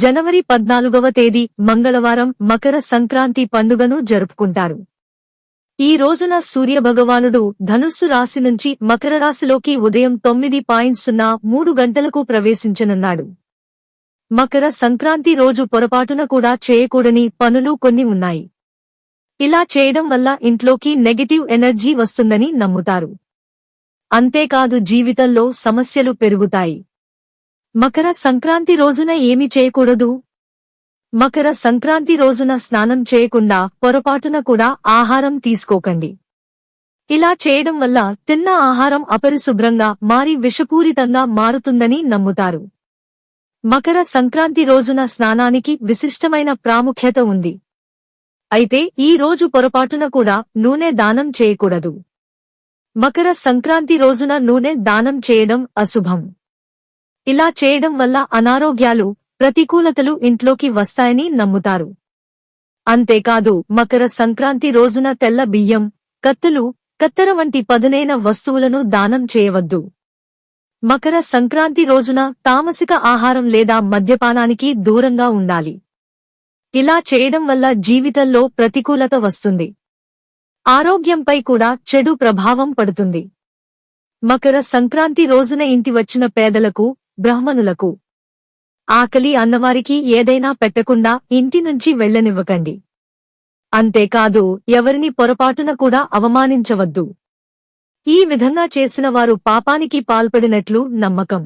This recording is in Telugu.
జనవరి 14వ తేదీ మంగళవారం మకర సంక్రాంతి పండుగను జరుపుకుంటారు. ఈ రోజున సూర్యభగవానుడు ధనుస్సు రాశి నుంచి మకర రాశిలోకి ఉదయం 9:03 గంటలకు ప్రవేశించనున్నాడు. మకర సంక్రాంతి రోజు పొరపాటున కూడా చేయకూడని పనులు కొన్ని ఉన్నాయి. ఇలా చేయడం వల్ల ఇంట్లోకి నెగటివ్ ఎనర్జీ వస్తుందని నమ్ముతారు. అంతేకాదు జీవితంలో సమస్యలు పెరుగుతాయి. మకర సంక్రాంతి రోజున ఏమి చేయకూడదు? మకర సంక్రాంతి రోజున స్నానం చేయకుండా పొరపాటున కూడా ఆహారం తీసుకోకండి. ఇలా చేయడం వల్ల తిన్న ఆహారం అపరిశుభ్రంగా మారి విషపూరితంగా మారుతుందని నమ్ముతారు. మకర సంక్రాంతి రోజున స్నానానికి విశిష్టమైన ప్రాముఖ్యత ఉంది. అయితే ఈ రోజు పొరపాటున కూడా నూనె దానం చేయకూడదు. మకర సంక్రాంతి రోజున నూనె దానం చేయడం అశుభం. ఇలా చేయడం వల్ల అనారోగ్యాలు, ప్రతికూలతలు ఇంట్లోకి వస్తాయని నమ్ముతారు. అంతేకాదు మకర సంక్రాంతి రోజున తెల్ల బియ్యం, కత్తులు, కత్తెర వంటి పదునైన వస్తువులను దానం చేయవద్దు. మకర సంక్రాంతి రోజున తామసిక ఆహారం లేదా మద్యపానానికి దూరంగా ఉండాలి. ఇలా చేయడం వల్ల జీవితంలో ప్రతికూలత వస్తుంది. ఆరోగ్యంపై కూడా చెడు ప్రభావం పడుతుంది. మకర సంక్రాంతి రోజున ఇంటి వచ్చిన పేదలకు, బ్రాహ్మణులకు, ఆకలి అన్నవారికి ఏదైనా పెట్టకుండా ఇంటి నుంచి వెళ్లనివ్వకండి. అంతేకాదు ఎవరిని పొరపాటున కూడా అవమానించవద్దు. ఈ విధంగా చేసిన వారు పాపానికి పాల్పడినట్లు నమ్మకం.